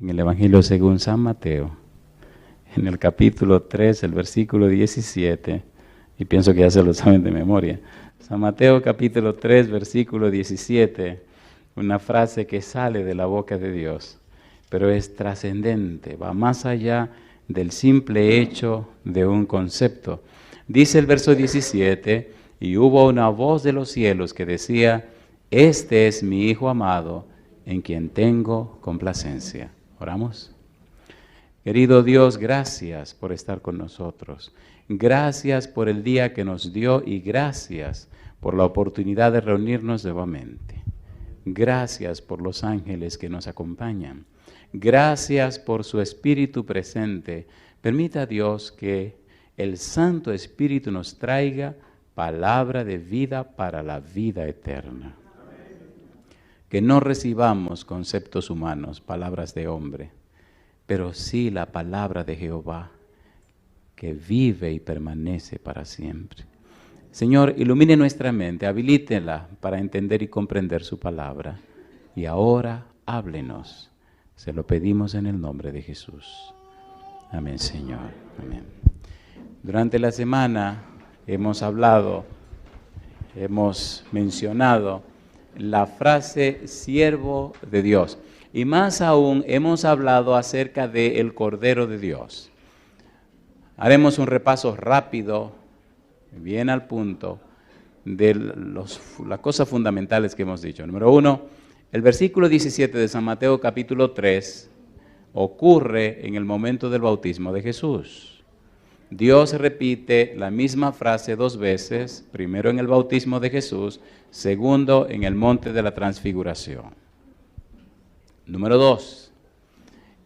en el Evangelio según San Mateo, en el capítulo 3, el versículo 17, y pienso que ya se lo saben de memoria. San Mateo capítulo 3, versículo 17, una frase que sale de la boca de Dios, pero es trascendente, va más allá del simple hecho de un concepto. Dice el verso 17, y hubo una voz de los cielos que decía, este es mi Hijo amado, en quien tengo complacencia. ¿Oramos? Querido Dios, gracias por estar con nosotros. Gracias por el día que nos dio y gracias por la oportunidad de reunirnos nuevamente. Gracias por los ángeles que nos acompañan. Gracias por su Espíritu presente. Permita, Dios, que el Santo Espíritu nos traiga palabra de vida para la vida eterna. Que no recibamos conceptos humanos, palabras de hombre, pero sí la palabra de Jehová, que vive y permanece para siempre. Señor, ilumine nuestra mente, habilítela para entender y comprender su palabra. Y ahora, háblenos. Se lo pedimos en el nombre de Jesús. Amén, Señor. Amén. Durante la semana hemos mencionado la frase siervo de Dios. Y más aún hemos hablado acerca del Cordero de Dios. Haremos un repaso rápido, bien al punto, de las cosas fundamentales que hemos dicho. Número 1, el versículo 17 de San Mateo capítulo 3 ocurre en el momento del bautismo de Jesús. Dios repite la misma frase 2 veces, primero en el bautismo de Jesús, segundo en el monte de la transfiguración. Número 2,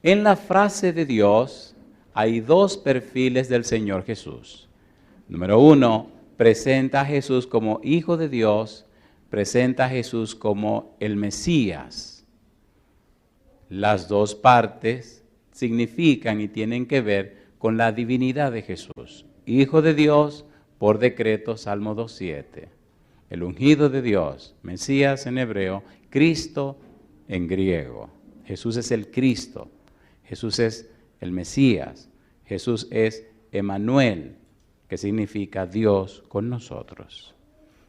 en la frase de Dios hay 2 perfiles del Señor Jesús. Número 1, presenta a Jesús como Hijo de Dios, presenta a Jesús como el Mesías. Las 2 partes significan y tienen que ver con la divinidad de Jesús. Hijo de Dios, por decreto, Salmo 2:7. El ungido de Dios, Mesías en hebreo, Cristo en griego. Jesús es el Cristo, Jesús es el Mesías, Jesús es Emmanuel, que significa Dios con nosotros.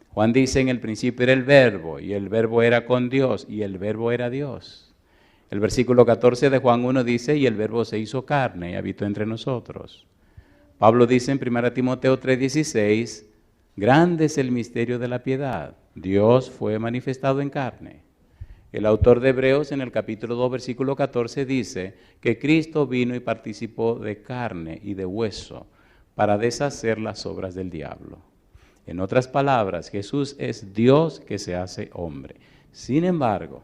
Juan dice, en el principio era el Verbo, y el Verbo era con Dios, y el Verbo era Dios. El versículo 14 de Juan 1 dice, y el Verbo se hizo carne y habitó entre nosotros. Pablo dice en 1 Timoteo 3:16, grande es el misterio de la piedad, Dios fue manifestado en carne. El autor de Hebreos en el capítulo 2, versículo 14 dice que Cristo vino y participó de carne y de hueso para deshacer las obras del diablo. En otras palabras, Jesús es Dios que se hace hombre. Sin embargo,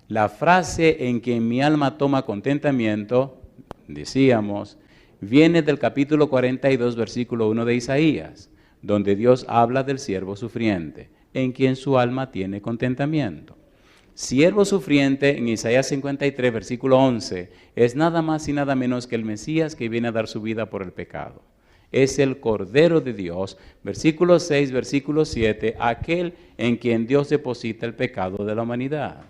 la frase en que mi alma toma contentamiento, decíamos, viene del capítulo 42, versículo 1 de Isaías, donde Dios habla del siervo sufriente, en quien su alma tiene contentamiento. Siervo sufriente en Isaías 53, versículo 11, es nada más y nada menos que el Mesías que viene a dar su vida por el pecado. Es el Cordero de Dios, versículo 6, versículo 7, aquel en quien Dios deposita el pecado de la humanidad.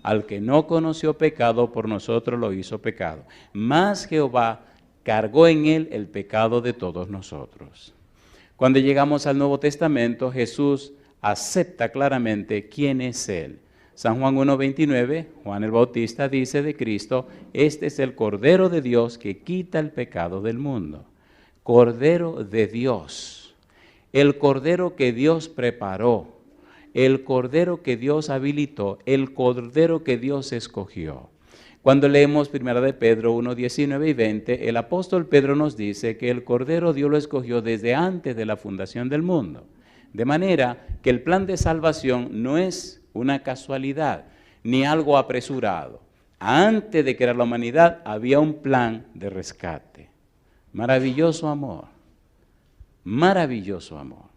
Al que no conoció pecado, por nosotros lo hizo pecado. Mas Jehová cargó en él el pecado de todos nosotros. Cuando llegamos al Nuevo Testamento, Jesús acepta claramente quién es él. San Juan 1:29, Juan el Bautista dice de Cristo, este es el Cordero de Dios que quita el pecado del mundo. Cordero de Dios, el Cordero que Dios preparó, el Cordero que Dios habilitó, el Cordero que Dios escogió. Cuando leemos 1 de Pedro 1:19 y 20, el apóstol Pedro nos dice que el Cordero Dios lo escogió desde antes de la fundación del mundo. De manera que el plan de salvación no es una casualidad, ni algo apresurado. Antes de crear la humanidad había un plan de rescate. Maravilloso amor, maravilloso amor.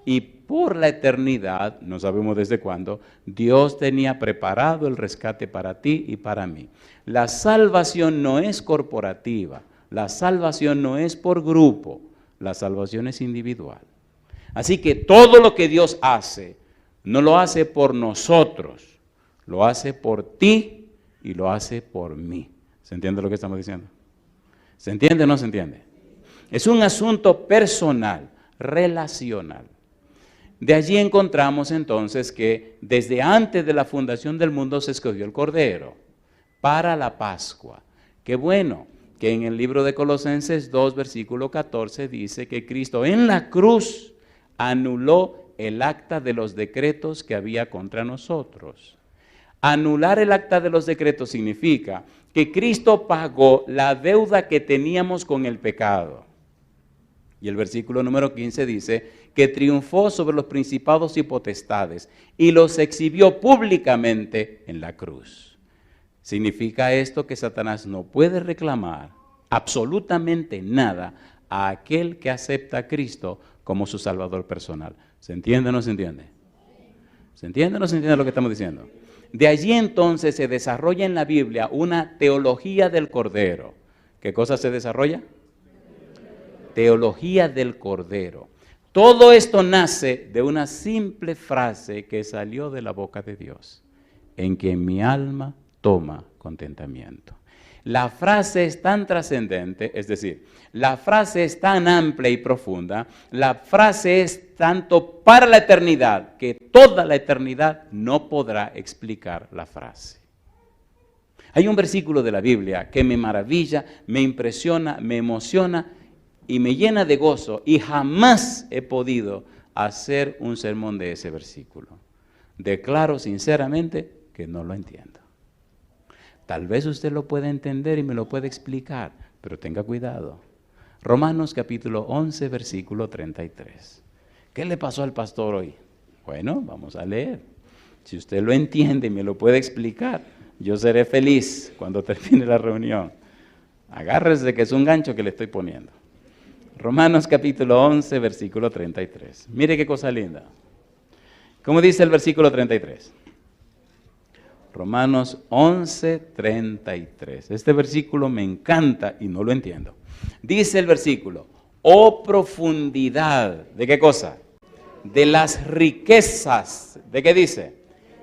Y por la eternidad, no sabemos desde cuándo, Dios tenía preparado el rescate para ti y para mí. La salvación no es corporativa, la salvación no es por grupo, la salvación es individual. Así que todo lo que Dios hace, no lo hace por nosotros, lo hace por ti y lo hace por mí. ¿Se entiende lo que estamos diciendo? ¿Se entiende o no se entiende? Es un asunto personal, relacional. De allí encontramos entonces que desde antes de la fundación del mundo se escogió el Cordero para la Pascua. Qué bueno que en el libro de Colosenses 2, versículo 14 dice que Cristo en la cruz anuló el acta de los decretos que había contra nosotros. Anular el acta de los decretos significa que Cristo pagó la deuda que teníamos con el pecado. Y el versículo número 15 dice que triunfó sobre los principados y potestades y los exhibió públicamente en la cruz. Significa esto que Satanás no puede reclamar absolutamente nada a aquel que acepta a Cristo como su Salvador personal. ¿Se entiende o no se entiende? ¿Se entiende o no se entiende lo que estamos diciendo? De allí entonces se desarrolla en la Biblia una teología del Cordero. ¿Qué cosa se desarrolla? Teología del Cordero. Todo esto nace de una simple frase que salió de la boca de Dios, en que mi alma toma contentamiento. La frase es tan trascendente, es decir, la frase es tan amplia y profunda, la frase es tanto para la eternidad, que toda la eternidad no podrá explicar la frase. Hay un versículo de la Biblia que me maravilla, me impresiona, me emociona y me llena de gozo, y jamás he podido hacer un sermón de ese versículo. Declaro sinceramente que no lo entiendo. Tal vez usted lo pueda entender y me lo puede explicar, pero tenga cuidado. Romanos capítulo 11, versículo 33. ¿Qué le pasó al pastor hoy? Bueno, vamos a leer. Si usted lo entiende y me lo puede explicar, yo seré feliz cuando termine la reunión. Agárrese que es un gancho que le estoy poniendo. Romanos capítulo 11, versículo 33. Mire qué cosa linda. ¿Cómo dice el versículo 33? Romanos 11, 33. Este versículo me encanta y no lo entiendo. Dice el versículo, oh profundidad, ¿de qué cosa? De las riquezas, ¿de qué dice?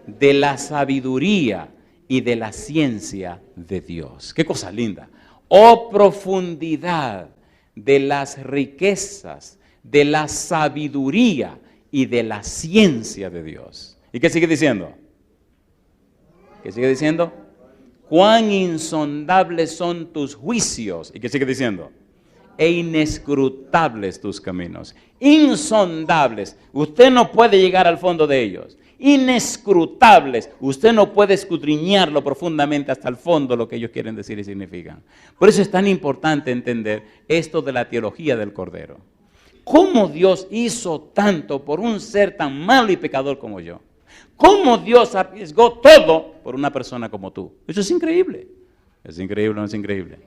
De la sabiduría y de la ciencia de Dios. Qué cosa linda. Oh profundidad de las riquezas, de la sabiduría y de la ciencia de Dios. ¿Y qué sigue diciendo? ¿Qué sigue diciendo? Cuán insondables son tus juicios. ¿Y qué sigue diciendo? E inescrutables tus caminos. Insondables. Usted no puede llegar al fondo de ellos. Inescrutables. Usted no puede escudriñarlo profundamente hasta el fondo lo que ellos quieren decir y significan. Por eso es tan importante entender esto de la teología del Cordero. ¿Cómo Dios hizo tanto por un ser tan malo y pecador como yo? ¿Cómo Dios arriesgó todo por una persona como tú? Eso es increíble. ¿Es increíble o no es increíble?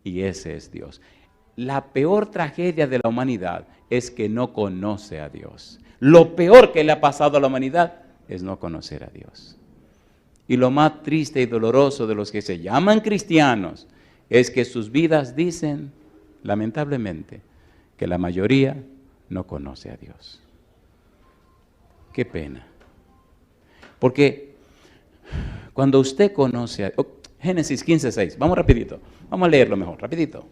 Y ese es Dios. La peor tragedia de la humanidad es que no conoce a Dios. Lo peor que le ha pasado a la humanidad es no conocer a Dios. Y lo más triste y doloroso de los que se llaman cristianos es que sus vidas dicen, lamentablemente, que la mayoría no conoce a Dios. Qué pena. Porque cuando usted conoce a Génesis 15:6, vamos rapidito, vamos a leerlo mejor, rapidito.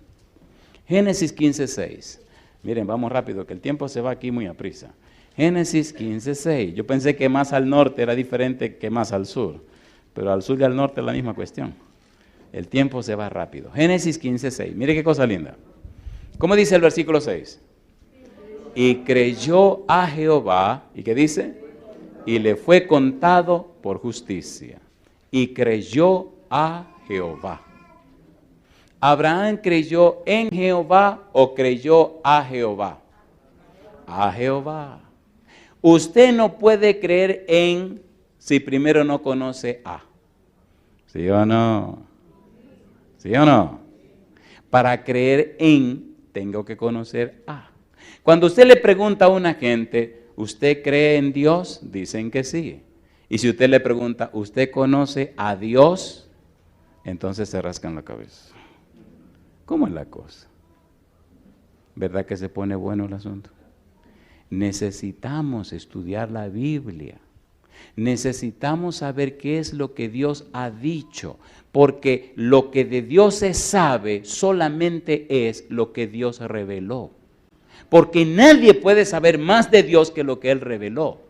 Génesis 15:6. Miren, vamos rápido, que el tiempo se va aquí muy a prisa. Génesis 15:6. Yo pensé que más al norte era diferente que más al sur, pero al sur y al norte es la misma cuestión. El tiempo se va rápido. Génesis 15:6. Mire qué cosa linda. ¿Cómo dice el versículo 6? Y creyó a Jehová, ¿y qué dice? Y le fue contado por justicia. Y creyó a Jehová. ¿Abraham creyó en Jehová o creyó a Jehová? A Jehová. Usted no puede creer en si primero no conoce a. ¿Sí o no? ¿Sí o no? Para creer en, tengo que conocer a. Cuando usted le pregunta a una gente, ¿usted cree en Dios? Dicen que sí. Y si usted le pregunta, ¿usted conoce a Dios? Entonces se rascan la cabeza. ¿Cómo es la cosa? ¿Verdad que se pone bueno el asunto? Necesitamos estudiar la Biblia. Necesitamos saber qué es lo que Dios ha dicho, porque lo que de Dios se sabe solamente es lo que Dios reveló. Porque nadie puede saber más de Dios que lo que Él reveló.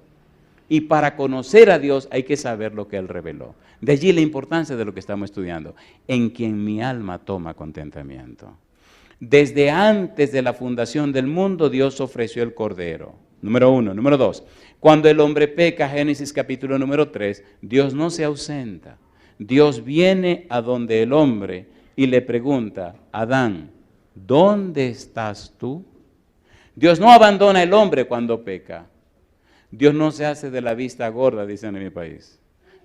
Y para conocer a Dios hay que saber lo que Él reveló. De allí la importancia de lo que estamos estudiando. En quien mi alma toma contentamiento. Desde antes de la fundación del mundo, Dios ofreció el Cordero. Número 1. Número 2. Cuando el hombre peca, Génesis capítulo número 3, Dios no se ausenta. Dios viene a donde el hombre y le pregunta, Adán, ¿dónde estás tú? Dios no abandona al hombre cuando peca. Dios no se hace de la vista gorda, dicen en mi país.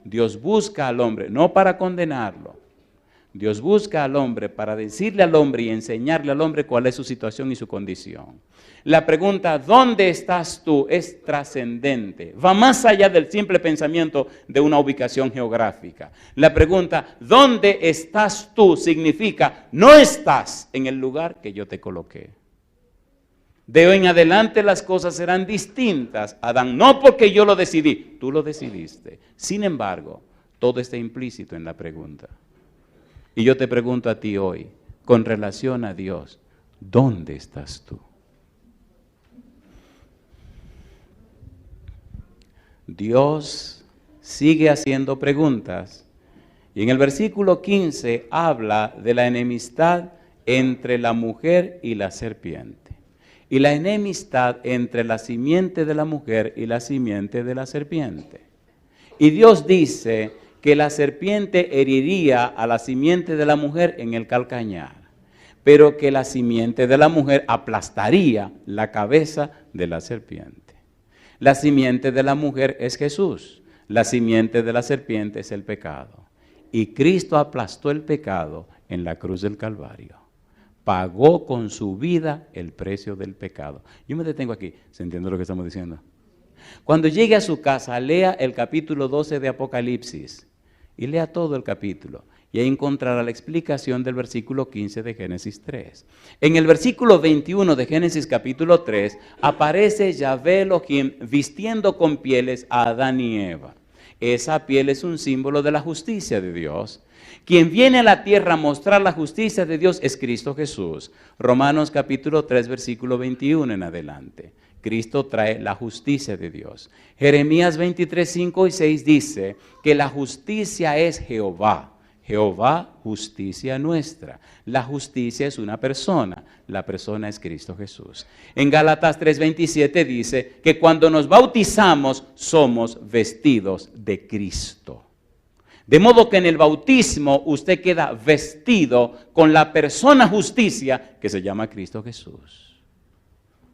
Dios busca al hombre, no para condenarlo. Dios busca al hombre para decirle al hombre y enseñarle al hombre cuál es su situación y su condición. La pregunta, ¿dónde estás tú?, es trascendente. Va más allá del simple pensamiento de una ubicación geográfica. La pregunta, ¿dónde estás tú?, significa, no estás en el lugar que yo te coloqué. De hoy en adelante las cosas serán distintas, Adán, no porque yo lo decidí, tú lo decidiste. Sin embargo, todo está implícito en la pregunta. Y yo te pregunto a ti hoy, con relación a Dios, ¿dónde estás tú? Dios sigue haciendo preguntas y en el versículo 15 habla de la enemistad entre la mujer y la serpiente. Y la enemistad entre la simiente de la mujer y la simiente de la serpiente. Y Dios dice que la serpiente heriría a la simiente de la mujer en el calcañar, pero que la simiente de la mujer aplastaría la cabeza de la serpiente. La simiente de la mujer es Jesús, la simiente de la serpiente es el pecado. Y Cristo aplastó el pecado en la cruz del Calvario. Pagó con su vida el precio del pecado. Yo me detengo aquí, ¿se entiende lo que estamos diciendo? Cuando llegue a su casa, lea el capítulo 12 de Apocalipsis y lea todo el capítulo. Y ahí encontrará la explicación del versículo 15 de Génesis 3. En el versículo 21 de Génesis capítulo 3 aparece Yahvé Elohim vistiendo con pieles a Adán y Eva. Esa piel es un símbolo de la justicia de Dios. Quien viene a la tierra a mostrar la justicia de Dios es Cristo Jesús. Romanos capítulo 3 versículo 21 en adelante. Cristo trae la justicia de Dios. Jeremías 23, 5 y 6 dice que la justicia es Jehová. Jehová, justicia nuestra. La justicia es una persona, la persona es Cristo Jesús. En Gálatas 3:27 dice que cuando nos bautizamos somos vestidos de Cristo. De modo que en el bautismo usted queda vestido con la persona justicia que se llama Cristo Jesús.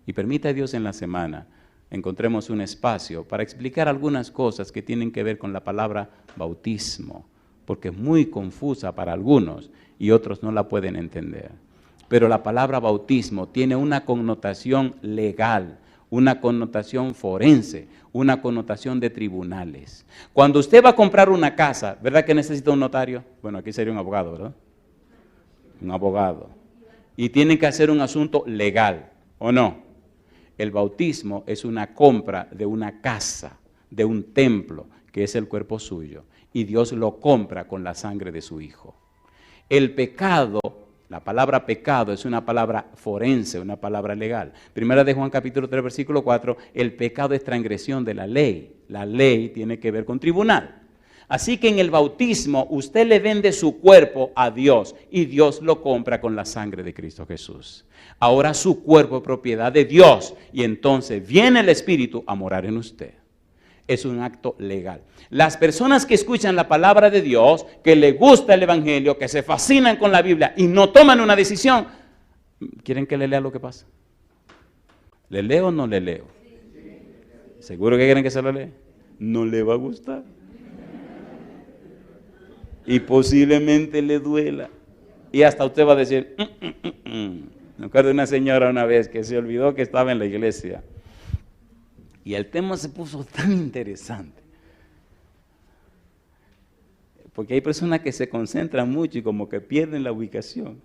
Y permita a Dios en la semana encontremos un espacio para explicar algunas cosas que tienen que ver con la palabra bautismo, porque es muy confusa para algunos y otros no la pueden entender. Pero la palabra bautismo tiene una connotación legal, una connotación forense, una connotación de tribunales. Cuando usted va a comprar una casa, ¿verdad que necesita un notario? Bueno, aquí sería un abogado, ¿verdad? Un abogado. Y tienen que hacer un asunto legal, ¿o no? El bautismo es una compra de una casa, de un templo, que es el cuerpo suyo. Y Dios lo compra con la sangre de su Hijo. El pecado, la palabra pecado es una palabra forense, una palabra legal. Primera de Juan capítulo 3 versículo 4, el pecado es transgresión de la ley. La ley tiene que ver con tribunal. Así que en el bautismo usted le vende su cuerpo a Dios y Dios lo compra con la sangre de Cristo Jesús. Ahora su cuerpo es propiedad de Dios y entonces viene el Espíritu a morar en usted. Es un acto legal. Las personas que escuchan la palabra de Dios, que les gusta el Evangelio, que se fascinan con la Biblia y no toman una decisión, ¿quieren que le lea lo que pasa? ¿Le leo o no le leo? ¿Seguro que quieren que se lo lea? No le va a gustar. Y posiblemente le duela. Y hasta usted va a decir, Me acuerdo de una señora una vez que se olvidó que estaba en la iglesia. Y el tema se puso tan interesante. Porque hay personas que se concentran mucho y como que pierden la ubicación.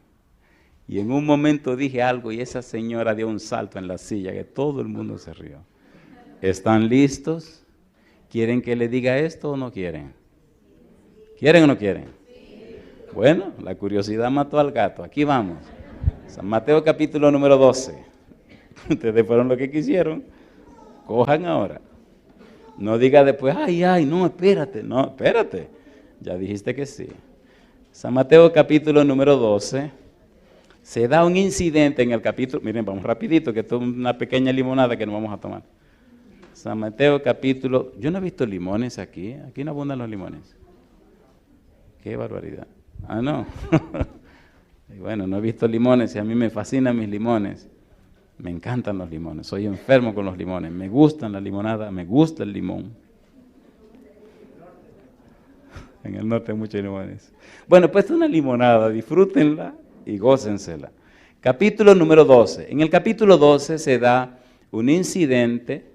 Y en un momento dije algo y esa señora dio un salto en la silla que todo el mundo se rió. ¿Están listos? ¿Quieren que le diga esto o no quieren? ¿Quieren o no quieren? Bueno, la curiosidad mató al gato. Aquí vamos. San Mateo capítulo número 12. Ustedes fueron lo que quisieron. Cojan ahora. No diga después, ay, no, espérate. No, espérate. Ya dijiste que sí. San Mateo capítulo número 12. Se da un incidente en el capítulo. Miren, vamos rapidito, que esto es una pequeña limonada que nos vamos a tomar. San Mateo capítulo. Yo no he visto limones aquí. Aquí no abundan los limones. Qué barbaridad. Ah, no. Bueno, no he visto limones y a mí me fascinan mis limones. Me encantan los limones. Soy enfermo con los limones. Me gustan la limonada, me gusta el limón. En el norte hay muchos limones. Bueno, pues es una limonada. Disfrútenla y gócensela. Capítulo número 12. En el capítulo 12 se da un incidente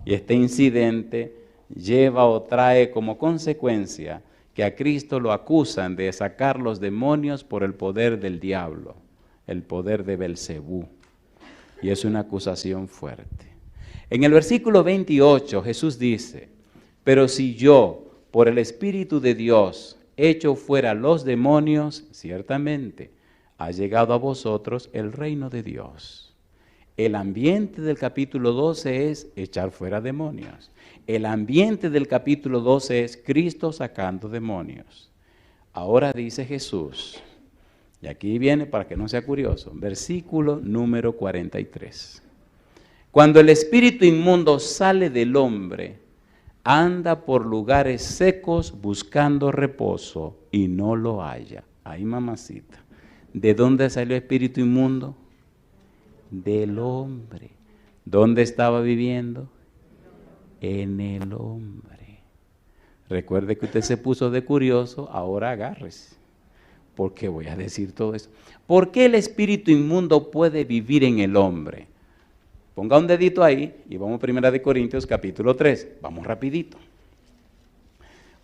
y este incidente lleva o trae como consecuencia que a Cristo lo acusan de sacar los demonios por el poder del diablo, el poder de Belcebú. Y es una acusación fuerte. En el versículo 28 Jesús dice, pero si yo, por el Espíritu de Dios, echo fuera los demonios, ciertamente ha llegado a vosotros el reino de Dios. El ambiente del capítulo 12 es echar fuera demonios. El ambiente del capítulo 12 es Cristo sacando demonios. Ahora dice Jesús, y aquí viene para que no sea curioso, versículo número 43. Cuando el espíritu inmundo sale del hombre, anda por lugares secos buscando reposo y no lo halla. Ay, mamacita. ¿De dónde salió el espíritu inmundo? Del hombre. ¿Dónde estaba viviendo? En el hombre. Recuerde que usted se puso de curioso, ahora agárrese. ¿Por qué voy a decir todo eso? ¿Por qué el espíritu inmundo puede vivir en el hombre? Ponga un dedito ahí y vamos a 1 Corintios capítulo 3. Vamos rapidito.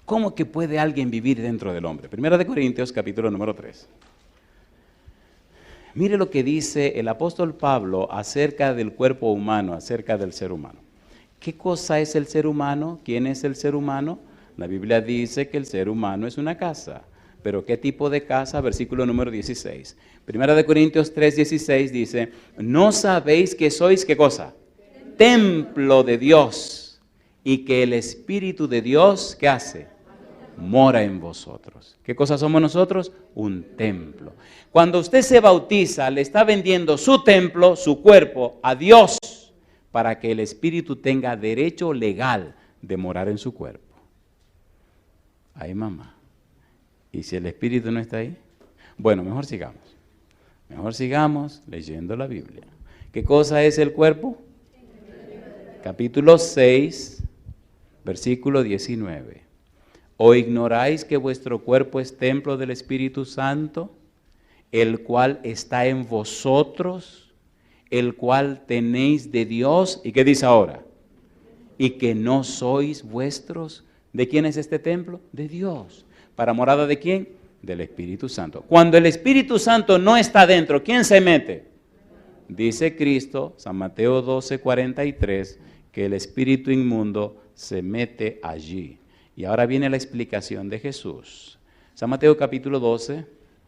¿Cómo que puede alguien vivir dentro del hombre? 1 Corintios capítulo número 3. Mire lo que dice el apóstol Pablo acerca del cuerpo humano, acerca del ser humano. ¿Qué cosa es el ser humano? ¿Quién es el ser humano? La Biblia dice que el ser humano es una casa. ¿Pero qué tipo de casa? Versículo número 16. 1 Corintios 3:16 dice, ¿no sabéis que sois qué cosa? Templo de Dios y que el Espíritu de Dios, ¿qué hace? Mora en vosotros. ¿Qué cosa somos nosotros? Un templo. Cuando usted se bautiza, le está vendiendo su templo, su cuerpo, a Dios, para que el Espíritu tenga derecho legal de morar en su cuerpo. Ay, mamá. ¿Y si el Espíritu no está ahí? Bueno, mejor sigamos. Mejor sigamos leyendo la Biblia. ¿Qué cosa es el cuerpo? Capítulo 6, versículo 19. ¿O ignoráis que vuestro cuerpo es templo del Espíritu Santo, el cual está en vosotros, el cual tenéis de Dios? ¿Y qué dice ahora? Y que no sois vuestros. ¿De quién es este templo? De Dios. ¿Para morada de quién? Del Espíritu Santo. Cuando el Espíritu Santo no está dentro, ¿quién se mete? Dice Cristo, San Mateo 12:43, que el espíritu inmundo se mete allí. Y ahora viene la explicación de Jesús. San Mateo capítulo 12,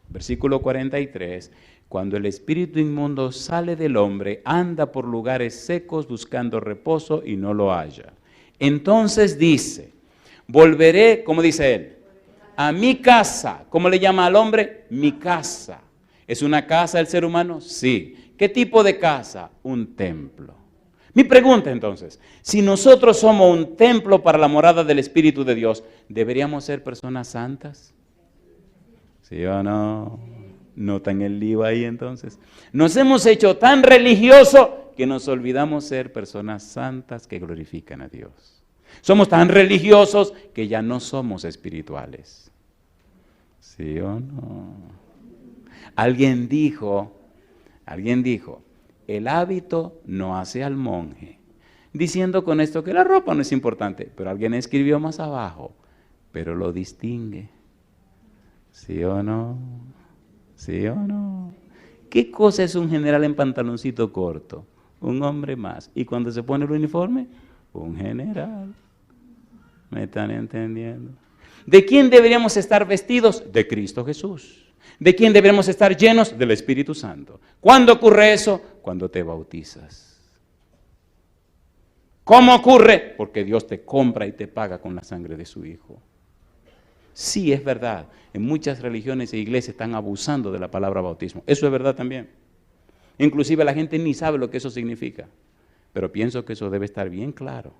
versículo 43, cuando el espíritu inmundo sale del hombre, anda por lugares secos buscando reposo y no lo halla. Entonces dice, volveré, ¿cómo dice él? A mi casa. ¿Cómo le llama al hombre? Mi casa. ¿Es una casa el ser humano? Sí. ¿Qué tipo de casa? Un templo. Mi pregunta entonces, si nosotros somos un templo para la morada del Espíritu de Dios, ¿deberíamos ser personas santas? ¿Sí o no? ¿Notan el lío ahí entonces? Nos hemos hecho tan religiosos que nos olvidamos ser personas santas que glorifican a Dios. Somos tan religiosos que ya no somos espirituales. ¿Sí o no? Alguien dijo, el hábito no hace al monje. Diciendo con esto que la ropa no es importante, pero alguien escribió más abajo, pero lo distingue. ¿Sí o no? ¿Sí o no? ¿Qué cosa es un general en pantaloncito corto? Un hombre más. ¿Y cuando se pone el uniforme? Un general. ¿Me están entendiendo? ¿De quién deberíamos estar vestidos? De Cristo Jesús. ¿De quién deberíamos estar llenos? Del Espíritu Santo. ¿Cuándo ocurre eso? Cuando te bautizas. ¿Cómo ocurre? Porque Dios te compra y te paga con la sangre de su Hijo. Sí, es verdad. En muchas religiones e iglesias están abusando de la palabra bautismo. Eso es verdad también. Inclusive la gente ni sabe lo que eso significa. Pero pienso que eso debe estar bien claro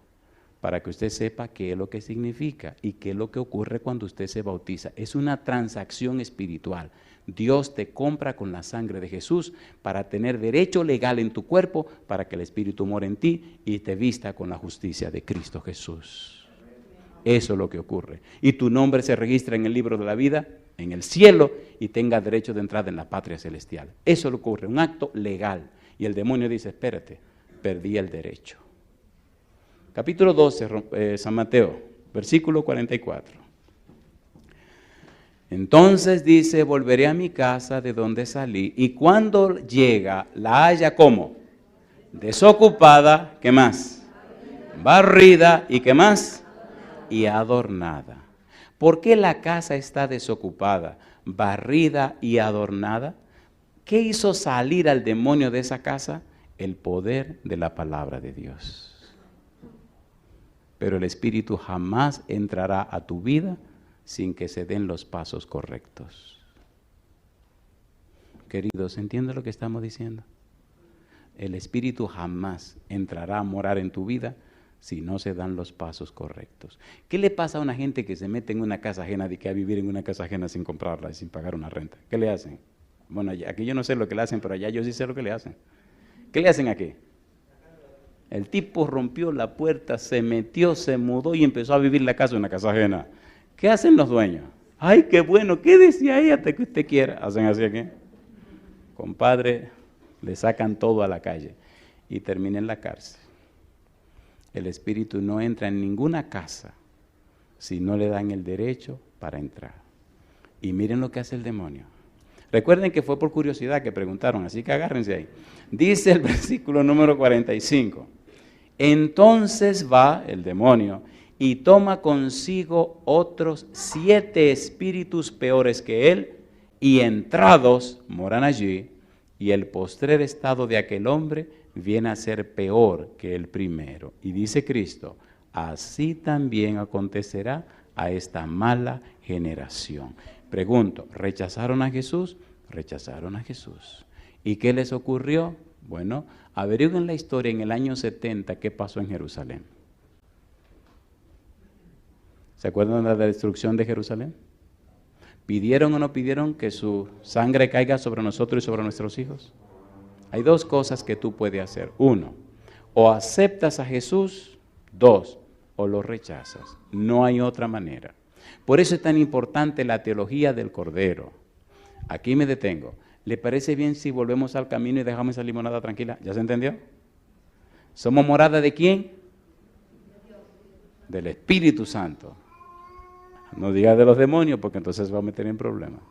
para que usted sepa qué es lo que significa y qué es lo que ocurre cuando usted se bautiza. Es una transacción espiritual. Dios te compra con la sangre de Jesús para tener derecho legal en tu cuerpo, para que el Espíritu more en ti y te vista con la justicia de Cristo Jesús. Eso es lo que ocurre. Y tu nombre se registra en el libro de la vida, en el cielo, y tenga derecho de entrada en la patria celestial. Eso es lo que ocurre, un acto legal. Y el demonio dice, espérate, perdí el derecho. Capítulo 12, San Mateo, versículo 44. Entonces dice, volveré a mi casa de donde salí, y cuando llega, la halla ¿cómo? Desocupada, ¿qué más? Barrida, ¿y qué más? Y adornada. ¿Por qué la casa está desocupada, barrida y adornada? ¿Qué hizo salir al demonio de esa casa? El poder de la palabra de Dios. Pero el Espíritu jamás entrará a tu vida sin que se den los pasos correctos. Queridos, ¿entienden lo que estamos diciendo? El Espíritu jamás entrará a morar en tu vida si no se dan los pasos correctos. ¿Qué le pasa a una gente que se mete en una casa ajena, de que a vivir en una casa ajena sin comprarla y sin pagar una renta? ¿Qué le hacen? Bueno, aquí yo no sé lo que le hacen, pero allá yo sí sé lo que le hacen. ¿Qué le hacen aquí? El tipo rompió la puerta, se metió, se mudó y empezó a vivir la casa en una casa ajena. ¿Qué hacen los dueños? ¡Ay, qué bueno! ¿Qué decía ella hasta que usted quiera? ¿Hacen así aquí? Compadre, le sacan todo a la calle y termina en la cárcel. El Espíritu no entra en ninguna casa si no le dan el derecho para entrar. Y miren lo que hace el demonio. Recuerden que fue por curiosidad que preguntaron, así que agárrense ahí. Dice el versículo número 45. Entonces va el demonio y toma consigo otros 7 espíritus peores que él, y entrados moran allí, y el postrer estado de aquel hombre viene a ser peor que el primero. Y dice Cristo, así también acontecerá a esta mala generación. Pregunto, ¿rechazaron a Jesús? Rechazaron a Jesús. ¿Y qué les ocurrió? Bueno, averigüen la historia en el año 70, ¿qué pasó en Jerusalén? ¿Se acuerdan de la destrucción de Jerusalén? ¿Pidieron o no pidieron que su sangre caiga sobre nosotros y sobre nuestros hijos? Hay 2 cosas que tú puedes hacer. 1, o aceptas a Jesús. 2, o lo rechazas. No hay otra manera. Por eso es tan importante la teología del Cordero. Aquí me detengo. ¿Le parece bien si volvemos al camino y dejamos esa limonada tranquila? ¿Ya se entendió? ¿Somos morada de quién? Del Espíritu Santo. No diga de los demonios, porque entonces va a meter en problemas.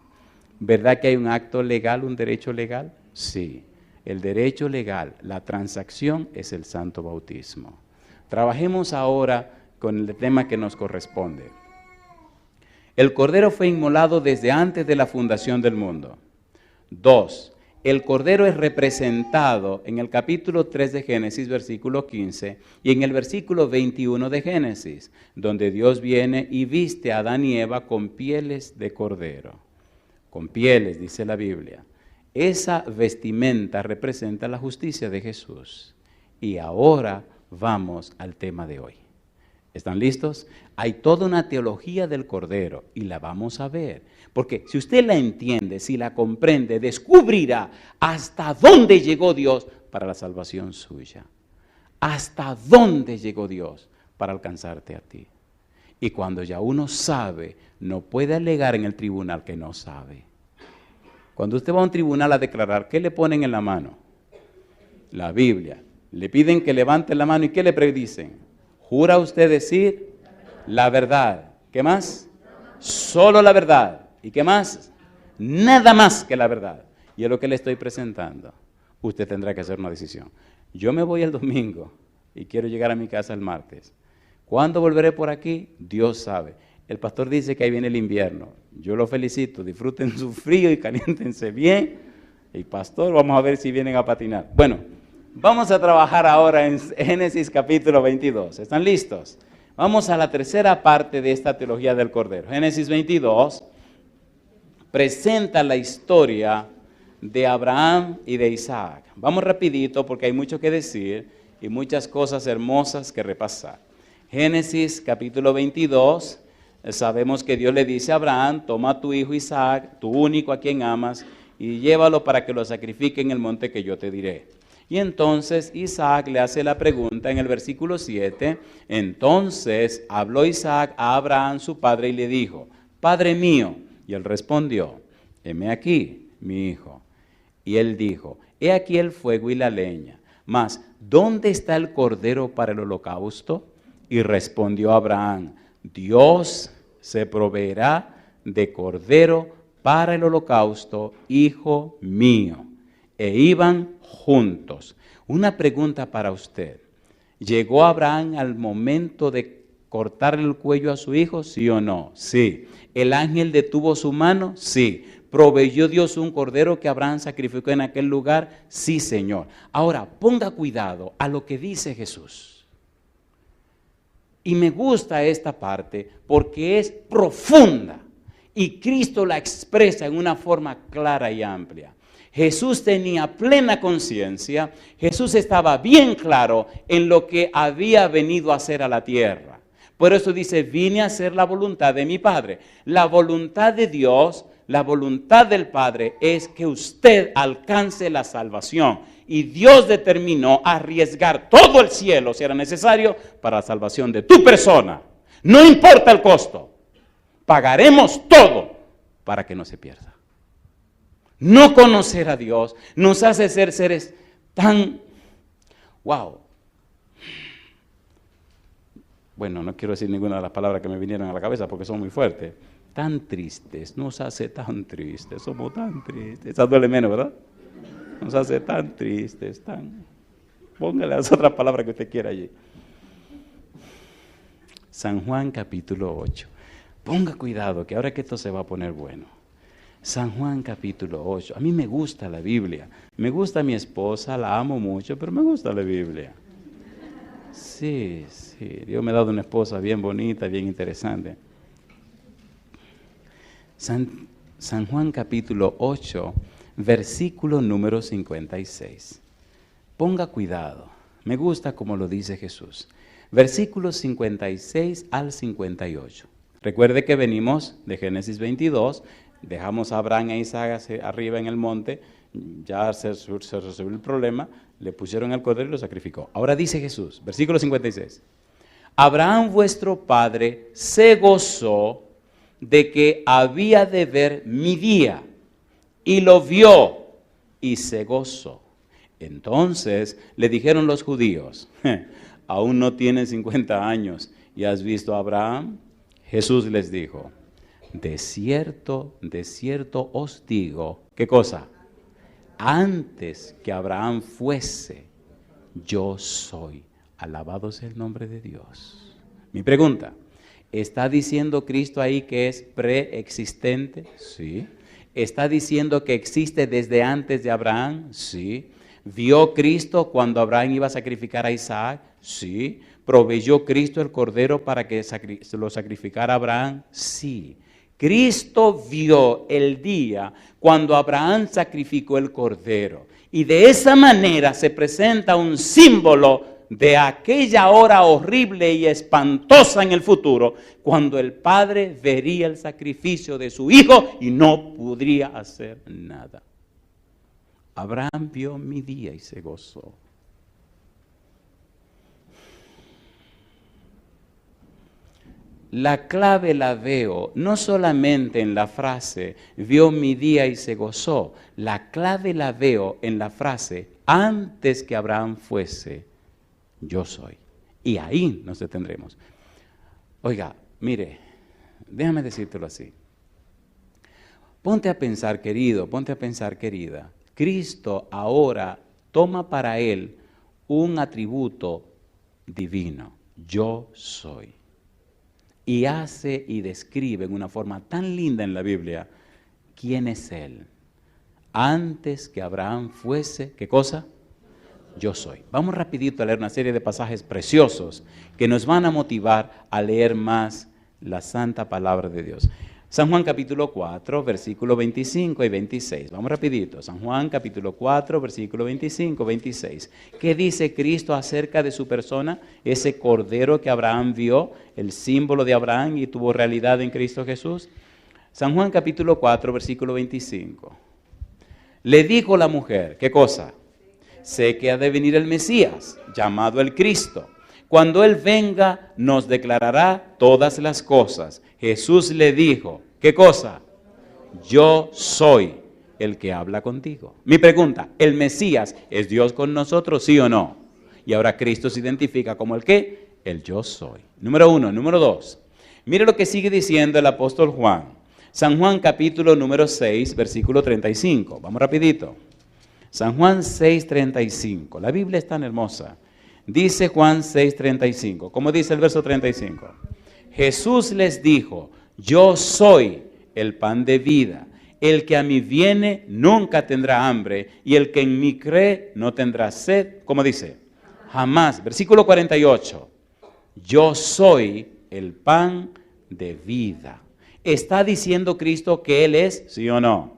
¿Verdad que hay un acto legal, un derecho legal? Sí. El derecho legal, la transacción es el santo bautismo. Trabajemos ahora con el tema que nos corresponde. El Cordero fue inmolado desde antes de la fundación del mundo. 2. El Cordero es representado en el capítulo 3 de Génesis, versículo 15, y en el versículo 21 de Génesis, donde Dios viene y viste a Adán y Eva con pieles de cordero. Con pieles, dice la Biblia. Esa vestimenta representa la justicia de Jesús. Y ahora vamos al tema de hoy. ¿Están listos? Hay toda una teología del Cordero y la vamos a ver. Porque si usted la entiende, si la comprende, descubrirá hasta dónde llegó Dios para la salvación suya. Hasta dónde llegó Dios para alcanzarte a ti. Y cuando ya uno sabe, no puede alegar en el tribunal que no sabe. Cuando usted va a un tribunal a declarar, ¿qué le ponen en la mano? La Biblia. Le piden que levante la mano y ¿qué le predicen? ¿Jura usted decir la verdad? ¿Qué más? Solo la verdad. ¿Y qué más? Nada más que la verdad. Y es lo que le estoy presentando. Usted tendrá que hacer una decisión. Yo me voy el domingo y quiero llegar a mi casa el martes. ¿Cuándo volveré por aquí? Dios sabe. El pastor dice que ahí viene el invierno. Yo lo felicito, disfruten su frío y caliéntense bien. Y pastor, vamos a ver si vienen a patinar. Bueno, vamos a trabajar ahora en Génesis capítulo 22. ¿Están listos? Vamos a la tercera parte de esta teología del Cordero. Génesis 22 presenta la historia de Abraham y de Isaac. Vamos rapidito porque hay mucho que decir y muchas cosas hermosas que repasar. Génesis capítulo 22, sabemos que Dios le dice a Abraham, toma a tu hijo Isaac, tu único a quien amas, y llévalo para que lo sacrifique en el monte que yo te diré. Y entonces Isaac le hace la pregunta en el versículo 7, entonces habló Isaac a Abraham su padre y le dijo, Padre mío, y él respondió, heme aquí, mi hijo. Y él dijo, he aquí el fuego y la leña, mas ¿dónde está el cordero para el holocausto? Y respondió Abraham, Dios se proveerá de cordero para el holocausto, hijo mío. E iban juntos. Una pregunta para usted. ¿Llegó Abraham al momento de cortarle el cuello a su hijo? ¿Sí o no? Sí. ¿El ángel detuvo su mano? Sí. ¿Proveyó Dios un cordero que Abraham sacrificó en aquel lugar? Sí, Señor. Ahora, ponga cuidado a lo que dice Jesús. Y me gusta esta parte porque es profunda y Cristo la expresa en una forma clara y amplia. Jesús tenía plena conciencia, Jesús estaba bien claro en lo que había venido a hacer a la tierra. Por eso dice, vine a hacer la voluntad de mi Padre. La voluntad de Dios, la voluntad del Padre es que usted alcance la salvación. Y Dios determinó arriesgar todo el cielo, si era necesario, para la salvación de tu persona. No importa el costo, pagaremos todo para que no se pierda. No conocer a Dios nos hace ser seres tan, wow. Bueno, no quiero decir ninguna de las palabras que me vinieron a la cabeza porque son muy fuertes. Tan tristes, nos hace tan tristes, somos tan tristes. Esa duele menos, ¿verdad? Nos hace tan tristes, tan... Póngale las otras palabras que usted quiera allí. San Juan capítulo 8. Ponga cuidado que ahora que esto se va a poner bueno. San Juan capítulo 8. A mí me gusta la Biblia. Me gusta mi esposa, la amo mucho, pero me gusta la Biblia. Sí, Dios me ha dado una esposa bien bonita, bien interesante. San Juan capítulo 8, versículo número 56. Ponga cuidado. Me gusta como lo dice Jesús. Versículos 56 al 58. Recuerde que venimos de Génesis 22, dejamos a Abraham e Isaac arriba en el monte, ya se resolvió el problema, le pusieron el cordero y lo sacrificó. Ahora dice Jesús, versículo 56, Abraham vuestro padre se gozó de que había de ver mi día, y lo vio y se gozó. Entonces le dijeron los judíos, aún no tienes 50 años y has visto a Abraham. Jesús les dijo, de cierto os digo, ¿qué cosa? Antes que Abraham fuese, yo soy. Alabado sea el nombre de Dios. Mi pregunta, ¿está diciendo Cristo ahí que es preexistente? Sí. ¿Está diciendo que existe desde antes de Abraham? Sí. ¿Vio Cristo cuando Abraham iba a sacrificar a Isaac? Sí. ¿Proveyó Cristo el cordero para que lo sacrificara Abraham? Sí. Cristo vio el día cuando Abraham sacrificó el cordero. Y de esa manera se presenta un símbolo de aquella hora horrible y espantosa en el futuro, cuando el Padre vería el sacrificio de su Hijo y no podría hacer nada. Abraham vio mi día y se gozó. La clave la veo no solamente en la frase, vio mi día y se gozó. La clave la veo en la frase, antes que Abraham fuese, yo soy. Y ahí nos detendremos. Oiga, mire, déjame decírtelo así. Ponte a pensar, querido, ponte a pensar, querida. Cristo ahora toma para él un atributo divino. yo soy. Y hace y describe en una forma tan linda en la Biblia quién es Él. Antes que Abraham fuese, ¿qué cosa? Yo soy. Vamos rapidito a leer una serie de pasajes preciosos que nos van a motivar a leer más la santa palabra de Dios. San Juan capítulo 4, versículo 25 y 26. Vamos rapidito. San Juan capítulo 4, versículo 25 y 26. ¿Qué dice Cristo acerca de su persona? Ese cordero que Abraham vio, el símbolo de Abraham y tuvo realidad en Cristo Jesús. San Juan capítulo 4, versículo 25. Le dijo la mujer, ¿qué cosa? Sé que ha de venir el Mesías, llamado el Cristo. Cuando Él venga, nos declarará todas las cosas. Jesús le dijo, ¿qué cosa? Yo soy el que habla contigo. Mi pregunta, ¿el Mesías es Dios con nosotros, sí o no? Y ahora Cristo se identifica como el ¿qué? El yo soy. Número 1. Número 2. Mire lo que sigue diciendo el apóstol Juan. San Juan capítulo número 6, versículo 35. Vamos rapidito. San Juan 6, 35. La Biblia es tan hermosa. Dice Juan 6, 35. ¿Cómo dice el verso 35? Jesús les dijo, yo soy el pan de vida. El que a mí viene nunca tendrá hambre, y el que en mí cree no tendrá sed. ¿Cómo dice? Jamás. Versículo 48. Yo soy el pan de vida. ¿Está diciendo Cristo que Él es, sí o no?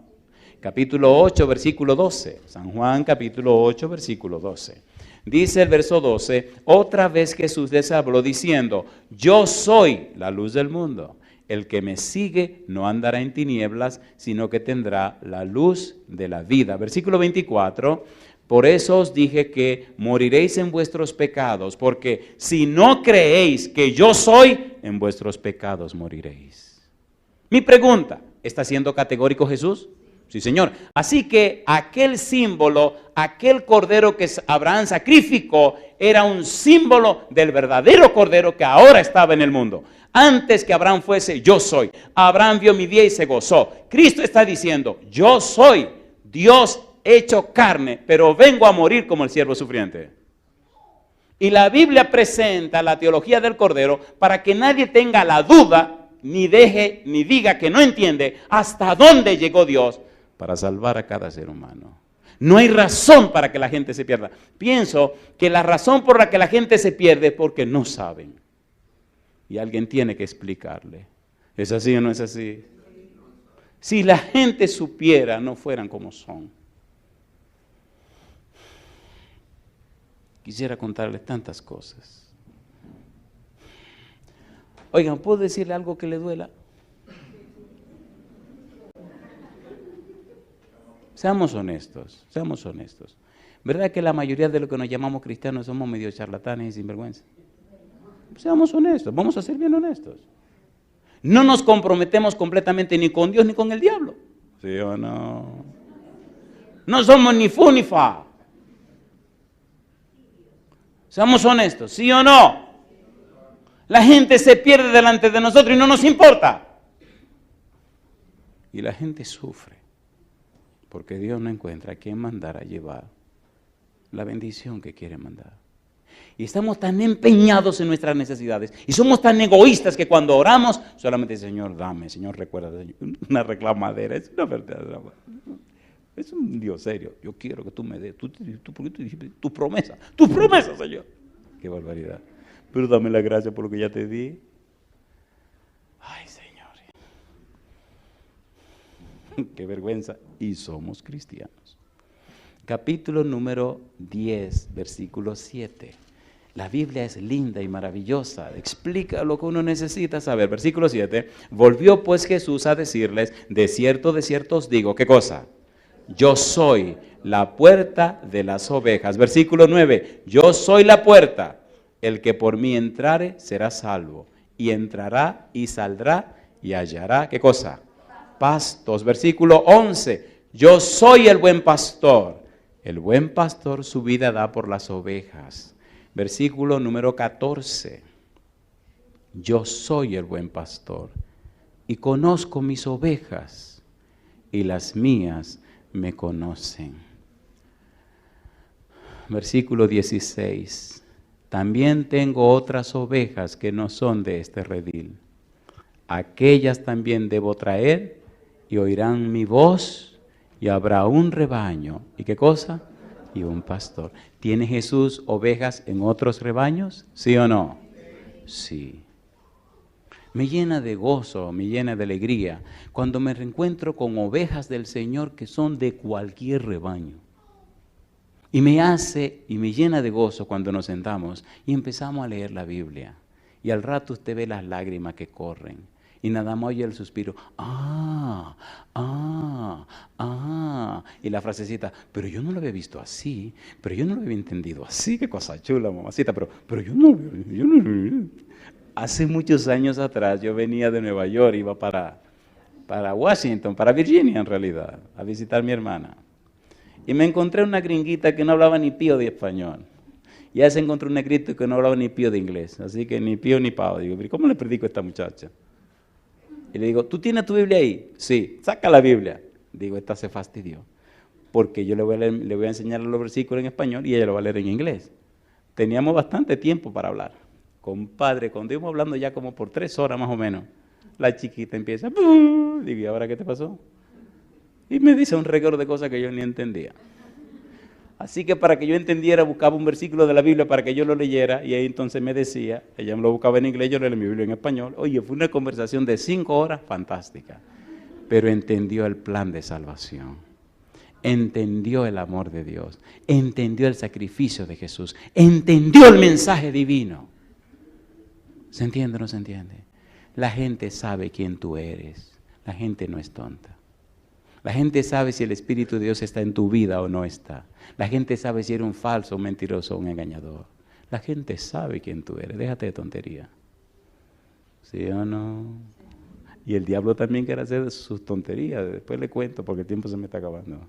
Capítulo 8, versículo 12. San Juan capítulo 8, versículo 12. Dice el verso 12, otra vez Jesús les habló diciendo, yo soy la luz del mundo. El que me sigue no andará en tinieblas, sino que tendrá la luz de la vida. Versículo 24, por eso os dije que moriréis en vuestros pecados, porque si no creéis que yo soy, en vuestros pecados moriréis. Mi pregunta, ¿está siendo categórico Jesús? Sí, Señor. Así que aquel símbolo, aquel cordero que Abraham sacrificó, era un símbolo del verdadero cordero que ahora estaba en el mundo. Antes que Abraham fuese, yo soy. Abraham vio mi día y se gozó. Cristo está diciendo, yo soy Dios hecho carne, pero vengo a morir como el siervo sufriente. Y la Biblia presenta la teología del cordero para que nadie tenga la duda, ni deje, ni diga que no entiende hasta dónde llegó Dios para salvar a cada ser humano. No hay razón para que la gente se pierda. Pienso que la razón por la que la gente se pierde es porque no saben. Y alguien tiene que explicarle. ¿Es así o no es así? Si la gente supiera, no fueran como son. Quisiera contarles tantas cosas. Oigan, ¿puedo decirle algo que le duela? Seamos honestos, seamos honestos. ¿Verdad que la mayoría de los que nos llamamos cristianos somos medio charlatanes y sinvergüenza? Seamos honestos, vamos a ser bien honestos. No nos comprometemos completamente ni con Dios ni con el diablo. ¿Sí o no? No somos ni fu ni fa. Seamos honestos, ¿sí o no? La gente se pierde delante de nosotros y no nos importa. Y la gente sufre. Porque Dios no encuentra a quién mandar a llevar la bendición que quiere mandar. Y estamos tan empeñados en nuestras necesidades y somos tan egoístas que cuando oramos solamente Señor dame, Señor recuerda, una reclamadera, es una verdad. Es un Dios serio. Yo quiero que tú me des, tu promesa, Señor. Qué barbaridad. Pero dame la gracia por lo que ya te di. Ay, Señor. Qué vergüenza. Y somos cristianos. Capítulo número 10, versículo 7. La Biblia es linda y maravillosa. Explica lo que uno necesita saber. Versículo 7. Volvió pues Jesús a decirles, de cierto os digo, ¿qué cosa? Yo soy la puerta de las ovejas. Versículo 9. Yo soy la puerta. El que por mí entrare será salvo. Y entrará y saldrá y hallará, ¿qué cosa? Pastos. Versículo 11. Yo soy el buen pastor. El buen pastor su vida da por las ovejas. Versículo número 14. Yo soy el buen pastor y conozco mis ovejas y las mías me conocen. Versículo 16. también tengo otras ovejas que no son de este redil. Aquellas también debo traer y oirán mi voz y habrá un rebaño. ¿Y qué cosa? Y un pastor. ¿Tiene Jesús ovejas en otros rebaños? ¿Sí o no? Sí. Me llena de gozo, me llena de alegría cuando me reencuentro con ovejas del Señor que son de cualquier rebaño. Y me llena de gozo cuando nos sentamos y empezamos a leer la Biblia. Y al rato usted ve las lágrimas que corren. Y nada más oye el suspiro. Y la frasecita, pero yo no lo había visto así, pero yo no lo había entendido así. Qué cosa chula, mamacita, pero yo no. Hace muchos años atrás yo venía de Nueva York, iba para Washington, para Virginia en realidad, a visitar a mi hermana. Y me encontré una gringuita que no hablaba ni pío de español. Y ya se encontró un negrito que no hablaba ni pío de inglés. Así que ni pío ni pao. Digo, ¿cómo le predico a esta muchacha? Y le digo, ¿tú tienes tu Biblia ahí? Sí, saca la Biblia. Digo, esta se fastidió. Porque yo le voy a enseñar los versículos en español y ella lo va a leer en inglés. Teníamos bastante tiempo para hablar. Compadre, cuando íbamos hablando ya como por 3 horas más o menos, la chiquita empieza, digo, ¿y ahora qué te pasó? Y me dice un récord de cosas que yo ni entendía. Así que para que yo entendiera, buscaba un versículo de la Biblia para que yo lo leyera, y ahí entonces me decía, ella me lo buscaba en inglés, yo leía mi Biblia en español. Oye, fue una conversación de 5 horas fantástica, pero entendió el plan de salvación, entendió el amor de Dios, entendió el sacrificio de Jesús, entendió el mensaje divino. ¿Se entiende o no se entiende? La gente sabe quién tú eres. La gente no es tonta. La gente sabe si el Espíritu de Dios está en tu vida o no está. La gente sabe si eres un falso, un mentiroso, un engañador. La gente sabe quién tú eres. Déjate de tontería. ¿Sí o no? Y el diablo también quiere hacer sus tonterías. Después le cuento porque el tiempo se me está acabando.